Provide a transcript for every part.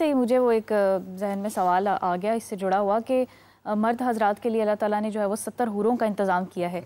से ही मुझे वो एक जहन में सवाल आ गया इससे जुड़ा हुआ कि मर्द हजरात के लिए अल्लाह ताला ने जो है वो 70 हूरों का इंतज़ाम किया है,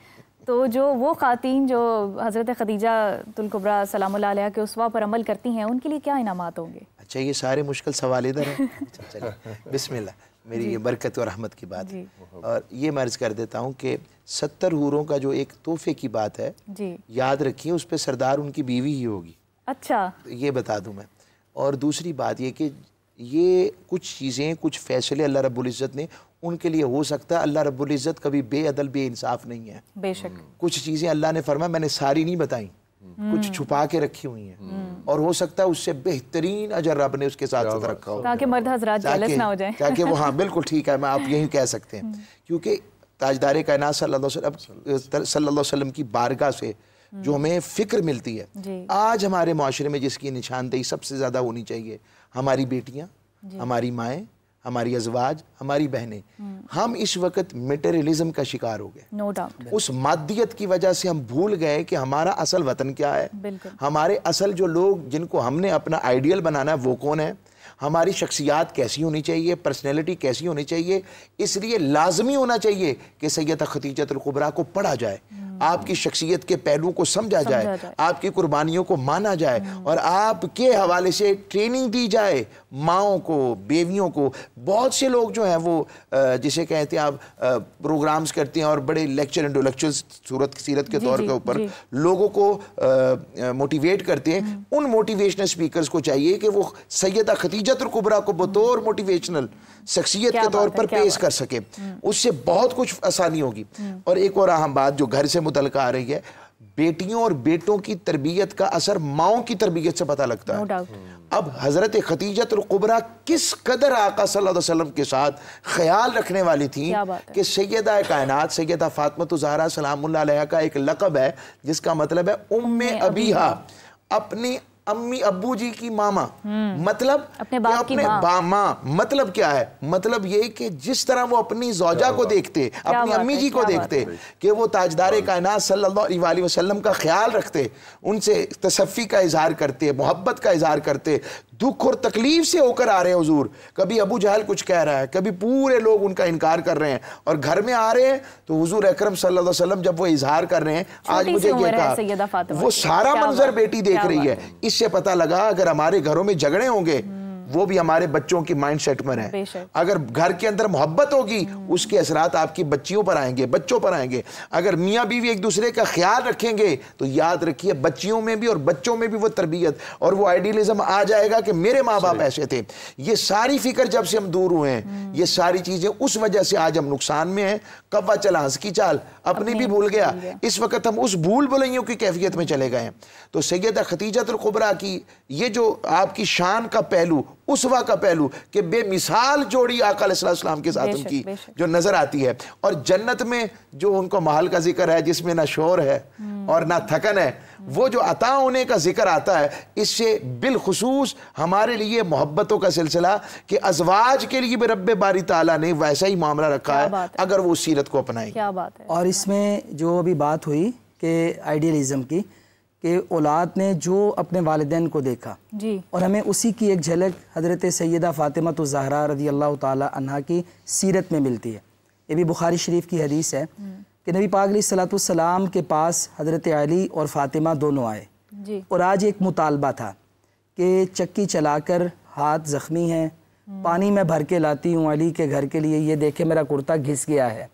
तो जो वो ख़ातीन जो हज़रत खदीजा तुल कुबरा सलामुल्लाह अलैहा के उस्वा पर अमल करती हैं उनके लिए क्या इनामात होंगे? अच्छा, ये सारे मुश्किल सवाल इधर हैं। चलिए बिस्मिल्लाह, मेरी ये बरकत और रहमत की बात है। और ये मैं अर्ज़ कर देता हूँ कि 70 हूरों का जो एक तोहफे की बात है जी, याद रखिए उस पर सरदार उनकी बीवी ही होगी। अच्छा, ये बता दूँ मैं। और दूसरी बात ये कि ये कुछ चीज़ें, कुछ फ़ैसले अल्लाह रब्बुल इज़्ज़त ने उनके लिए हो सकता है। अल्लाह रब्बुल इज़्ज़त कभी बेअदल बेइंसाफ़ नहीं है। बेशक कुछ चीज़ें अल्लाह ने फरमाया, मैंने सारी नहीं बताई, कुछ छुपा के रखी हुई हैं और हो सकता है उससे बेहतरीन अजर रब ने उसके साथ साथ रखा हो, ताकि मर्द हज़रात जेलस ना हो जाए, ताकि वो, हाँ बिल्कुल ठीक है, मैं आप यही कह सकते हैं। क्योंकि ताजदार कायनात सल्लल्लाहु अलैहि वसल्लम की बारगाह से जो हमें फ़िक्र मिलती है आज हमारे माशरे में, जिसकी निशानदेही सबसे ज़्यादा होनी चाहिए, हमारी बेटियाँ, हमारी माएँ, हमारी अज़वाज, हमारी बहनें। हम इस वक्त मटेरियलिज्म का शिकार हो गए। नो डाउट उस मादियत की वजह से हम भूल गए कि हमारा असल वतन क्या है, हमारे असल जो लोग जिनको हमने अपना आइडियल बनाना है वो कौन है, हमारी शख्सियात कैसी होनी चाहिए, पर्सनैलिटी कैसी होनी चाहिए। इसलिए लाजमी होना चाहिए कि सैयदा खदीजतुल कुबरा को पढ़ा जाए, आपकी शख्सियत के पहलुओं को समझा जाए, आपकी कुर्बानियों को माना जाए और आपके हवाले से ट्रेनिंग दी जाए माओं को, बेवियों को। बहुत से लोग जो हैं वो जिसे कहते हैं आप प्रोग्राम्स करते हैं और बड़े लेक्चर इंटेलेक्चुअल सीरत के तौर के ऊपर लोगों को मोटिवेट करते हैं। उन मोटिवेशनल स्पीकर्स को चाहिए कि वो सैयदा खदीजतुल कुबरा को बतौर मोटिवेशनल शख्सियत के तौर पर पेश कर सके, उससे बहुत कुछ आसानी होगी। और एक और अहम बात जो घर से मुतल्लिक़ आ रही है, बेटियों और बेटों की तरबियत का असर माओं की तरबियत से पता लगता है। अब हज़रत खदीजतुल कुबरा किस कदर आका सल्लल्लाहु अलैहि वसल्लम के साथ ख्याल रखने वाली थी कि सैयदा कायनात सैयदा फातिमा ज़हरा सलामुल्लाह अलैहा का एक लक़ब है जिसका मतलब है उम्मे अबीहा, अपनी अम्मी अब्बू जी की मामा, मतलब अपने बाप की माँ। मतलब क्या है? मतलब ये कि जिस तरह वो अपनी ज़ौजा को देखते, अपनी अम्मी जी को देखते कि वो ताजदार कायनात सल्लल्लाहु अलैहि वसल्लम का ख्याल रखते, उनसे तसफ़्फ़ी का इजहार करते, मोहब्बत का इजहार करते, दुख और तकलीफ से होकर आ रहे हैं हुजूर। कभी अबू जहल कुछ कह रहा है, कभी पूरे लोग उनका इनकार कर रहे हैं और घर में आ रहे हैं तो हुजूर अकरम सल्लल्लाहु अलैहि वसल्लम जब वो इजहार कर रहे हैं, आज मुझे ये कहा, वो सारा मंजर बेटी देख रही है। इससे पता लगा अगर हमारे घरों में झगड़े होंगे वो भी हमारे बच्चों की माइंडसेट में है। अगर घर के अंदर मोहब्बत होगी उसके असरात आपकी बच्चियों पर आएंगे, बच्चों पर आएंगे। अगर मियाँ बीवी एक दूसरे का ख्याल रखेंगे तो याद रखिए बच्चियों में भी और बच्चों में भी वो तरबियत और वो आइडियलिज्म आ जाएगा कि मेरे माँ बाप ऐसे थे। ये सारी फिक्र जब से हम दूर हुए हैं, ये सारी चीजें उस वजह से आज हम नुकसान में हैं। कव्वा चला हंस की चाल अपनी भी भूल गया। इस वक्त हम उस भूल भुलैयों की कैफियत में चले गए हैं। तो सैयदा खदीजतुल कुबरा की ये जो आपकी शान का पहलू, उसवा का पहलू कि बेमिसाल जोड़ी आका अलैहिस्सलाम के साथ उनकी जो नजर आती है, और जन्नत में जो उनको महल का जिक्र है जिसमें ना शोर है और ना थकन है, वो जो अता होने का जिक्र आता है, इससे बिलखुसूस हमारे लिए मोहब्बतों का सिलसिला कि अज़वाज के लिए भी रब्बे बारी ताला ने वैसा ही मामला रखा है अगर वो उस सीरत को अपनाएं। क्या बात है। और इसमें जो अभी बात हुई कि आइडियलिज्म की, कि औलाद ने जो अपने वालिदैन को देखा जी, और हमें उसी की एक झलक हज़रत सैयदा फातिमा ज़हरा रज़ी अल्लाह ताला अन्हा की सीरत में मिलती है। ये भी बुखारी शरीफ की हदीस है कि नबी पाक अलैहिस्सलातु वस्सलाम के पास हज़रत अली और फातिमा दोनों आए जी, और आज एक मुतालबा था कि चक्की चलाकर हाथ ज़ख्मी हैं, पानी में भर के लाती हूँ अली के घर के लिए, ये देखे मेरा कुर्ता घिस गया है।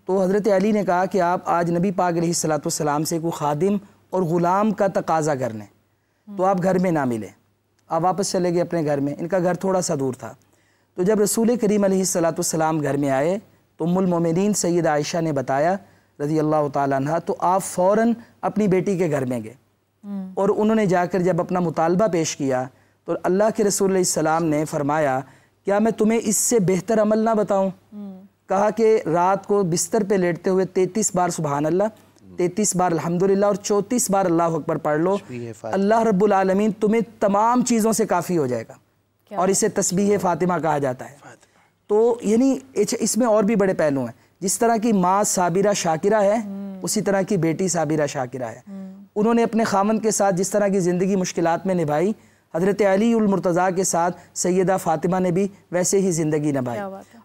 तो हज़रत अली ने कहा कि आप आज नबी पाक अलैहिस्सलातु वस्सलाम से कोई खादिम और ग़ुलाम का तकाजा करने, तो आप घर में ना मिले, आप वापस चले गए अपने घर में। इनका घर थोड़ा सा दूर था। तो जब रसूल करीम अलैहिस्सलातु वस्सलाम घर में आए तो उम्मुल मोमिनीन सैयदा आयशा ने बताया रज़ी अल्लाह ताला अन्हा, तो आप फ़ौरन अपनी बेटी के घर में गए और उन्होंने जाकर जब अपना मुतालबा पेश किया तो अल्लाह के रसूल अलैहिस्सलाम ने फरमाया, क्या मैं तुम्हें इससे बेहतर अमल ना बताऊँ? कहा कि रात को बिस्तर पे लेटते हुए 33 बार सुबहान अल्लाह, 33 बार अल्हम्दुलिल्लाह और 34 बार अल्लाह अकबर पढ़ लो, अल्लाह रब्बुल आलमीन तुम्हें तमाम चीज़ों से काफ़ी हो जाएगा। और इसे तस्बीह फातिमा कहा जाता है। तो यानी इसमें और भी बड़े पहलू हैं। जिस तरह की माँ साबिरा शाकिरा है, उसी तरह की बेटी साबिरा शाकिरा है। उन्होंने अपने खामन के साथ जिस तरह की ज़िंदगी मुश्किलात में निभाई, हज़रत अली उल मुर्तज़ा के साथ सैयदा फ़ातिमा ने भी वैसे ही ज़िंदगी निभाई।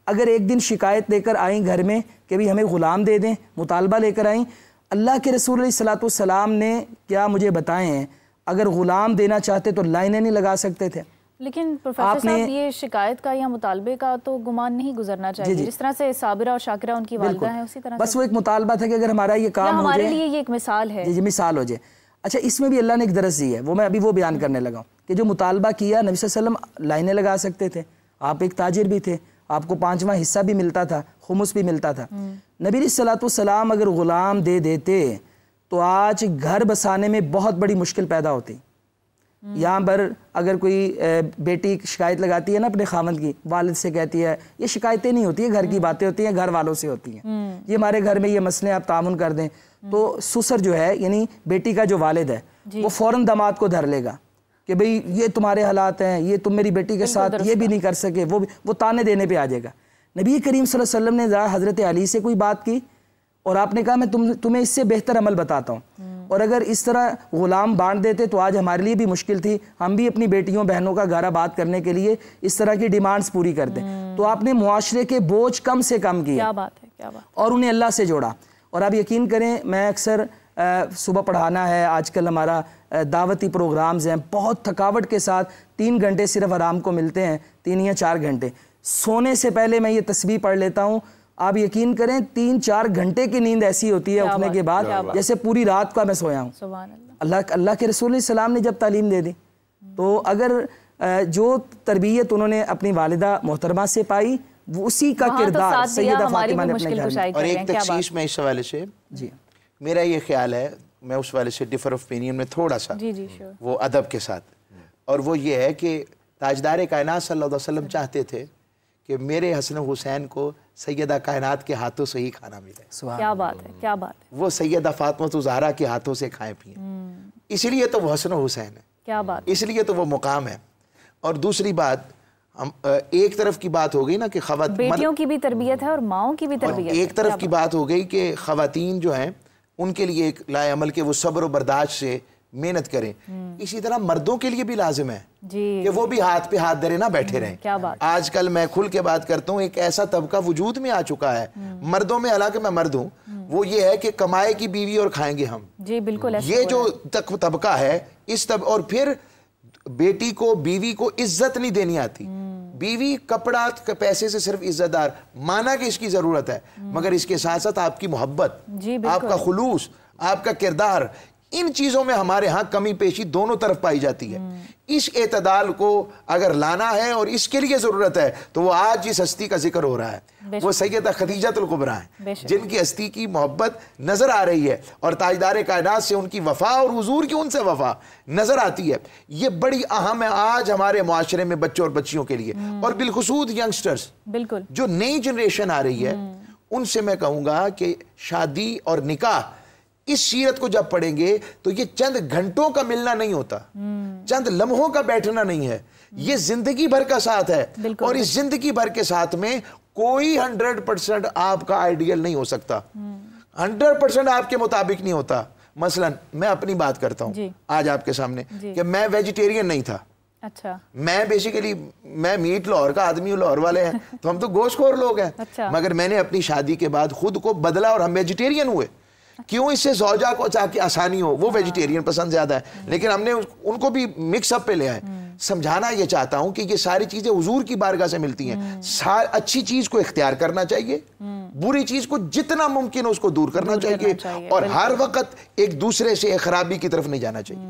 अगर एक दिन शिकायत लेकर आई घर में कि भाई हमें ग़ुलाम दे दें, मुतालबा लेकर आई, अल्लाह के रसूल सल्लल्लाहु अलैहि वसल्लम ने क्या मुझे बताएं हैं, अगर ग़ुलाम देना चाहते तो लाइनें नहीं लगा सकते थे। लेकिन प्रोफेसर साहब, ये शिकायत का या मुतालबे का तो गुमान नहीं गुजरना चाहिए। जिस तरह से साबिरा और शाकिरा उनकी वालिदा हैं, उसी तरह बस वो एक मुतालबा था कि अगर हमारा ये काम हो जाए, हमारे लिए ये एक मिसाल है। जी मिसाल हो जाए। अच्छा, इसमें भी अल्लाह ने एक दरस दी है, वो मैं अभी वो बयान करने लगा कि जो मुतालबा किया, नबी सल्लल्लाहु अलैहि वसल्लम लाइनें लगा सकते थे। आप एक ताजिर भी थे, आपको 5वां हिस्सा भी मिलता था, खुमुस भी मिलता था। नबी सल्लल्लाहु अलैहि वसल्लम अगर ग़ुलाम दे देते तो आज घर बसाने में बहुत बड़ी मुश्किल पैदा होती। यहाँ पर अगर कोई बेटी शिकायत लगाती है ना अपने खामद की, वालिद से कहती है, ये शिकायतें नहीं होती है, घर की बातें होती हैं, घर वालों से होती हैं। ये हमारे घर में ये मसले आप तामुन कर दें, तो ससुर जो है यानी बेटी का जो वालिद है वो फ़ौरन दामाद को धर लेगा कि भाई ये तुम्हारे हालात हैं, ये तुम मेरी बेटी के साथ ये भी नहीं कर सके, वो ताने देने पे आ जाएगा। नबी करीम सल्लल्लाहु अलैहि वसल्लम ने हज़रत अली से कोई बात की और आपने कहा मैं तुम्हें इससे बेहतर अमल बताता हूँ। और अगर इस तरह ग़ुलाम बांट देते तो आज हमारे लिए भी मुश्किल थी, हम भी अपनी बेटियों बहनों का घर आबाद करने के लिए इस तरह की डिमांड्स पूरी करते। तो आपने मुआशरे के बोझ कम से कम किए। क्या बात है, क्या बात। और उन्हें अल्लाह से जोड़ा। और आप यकीन करें, मैं अक्सर सुबह पढ़ाना है, आजकल हमारा दावती प्रोग्राम्स हैं, बहुत थकावट के साथ 3 घंटे सिर्फ आराम को मिलते हैं, 3 या 4 घंटे। सोने से पहले मैं ये तस्बीह पढ़ लेता हूँ। आप यकीन करें 3-4 घंटे की नींद ऐसी होती है उठने के बाद जैसे पूरी रात का मैं सोया हूँ। अल्लाह के रसूल सल्लल्लाहु ने जब तालीम दे दी, तो अगर जो तरबियत उन्होंने अपनी वालिदा मोहतरमा से पाई, वो उसी का किरदार सैयदा फातिमा ने अपने घर में। और एक तख्शीश में इस हवाले से, जी मेरा ये ख्याल है, मैं उस वाले से डिफर ऑफ ओपिनियन में थोड़ा सा, वो अदब के साथ, और वो ये है कि ताजदार कायनात सल्लल्लाहु अलैहि वसल्लम चाहते थे कि मेरे हसन हुसैन को सैयदा कायनात के हाथों से ही खाना मिले। क्या बात है, क्या बात है। वो सैयदा फातिमा ज़हरा के हाथों से खाएं पिए, इसलिए तो वो हसन हुसैन है। क्या बात, इसलिए तो वो मुकाम है। और दूसरी बात, हम एक तरफ की बात हो गई ना कि बेटियों की भी तरबियत है और माओं की भी तरबियत है। एक तरफ की बात हो गई कि ख़वातीन जो हैं उनके लिए एक लाए अमल के वो सब्र और बर्दाश्त से मेहनत करें। इसी तरह मर्दों के लिए भी लाजिम है कि वो भी हाथ पे हाथ धरे ना बैठे रहें। क्या बात। आजकल मैं खुल के बात करता हूँ, एक ऐसा तबका वजूद में आ चुका है मर्दों में, हालांकि मैं मर्द हूँ, वो ये है कि कमाए की बीवी और खाएंगे हम। जी बिल्कुल, ये जो तबका है इस और फिर बेटी को, बीवी को इज्जत नहीं देनी आती। बीवी कपड़ा पैसे से सिर्फ इज्जतदार, माना कि इसकी जरूरत है, मगर इसके साथ साथ आपकी मोहब्बत, आपका खुलूस, आपका किरदार, इन चीजों में हमारे यहाँ कमी पेशी दोनों तरफ पाई जाती है। इस एतदाल को अगर लाना है और इसके लिए जरूरत है, तो वो आज जिस हस्ती का जिक्र हो रहा है वो सैयदा खदीजतुल कुबरा है, जिनकी हस्ती की मोहब्बत नजर आ रही है और ताजदार कायनात से उनकी वफा और हुजूर की उनसे वफा नजर आती है। ये बड़ी अहम है आज हमारे मुआशरे में बच्चों और बच्चियों के लिए, और बिलखुसूस यंगस्टर्स, बिल्कुल जो नई जनरेशन आ रही है, उनसे मैं कहूंगा कि शादी और निकाह, इस सीरत को जब पढ़ेंगे तो ये चंद घंटों का मिलना नहीं होता, चंद लम्हों का बैठना नहीं है, ये जिंदगी भर का साथ है। और इस जिंदगी भर के साथ में कोई 100% आपका आइडियल नहीं हो सकता, 100% आपके मुताबिक नहीं होता। मसलन मैं अपनी बात करता हूं आज आपके सामने कि मैं वेजिटेरियन नहीं था। अच्छा। मैं बेसिकली मैं मीट लाहौर का आदमी, लाहौर वाले हैं तो हम तो गोश्तखोर लोग हैं। अच्छा। मगर मैंने अपनी शादी के बाद खुद को बदला और हम वेजिटेरियन हुए। क्यों? इससे ज़ौजा को ताकि आसानी हो, वो वेजिटेरियन पसंद ज्यादा है, लेकिन हमने उनको भी मिक्सअप पे ले आए। समझाना ये चाहता हूं कि ये सारी चीजें हुजूर की बारगाह से मिलती हैं। अच्छी चीज को इख्तियार करना चाहिए, बुरी चीज को जितना मुमकिन हो उसको दूर करना चाहिए, और हर वक्त एक दूसरे से खराबी की तरफ नहीं जाना चाहिए।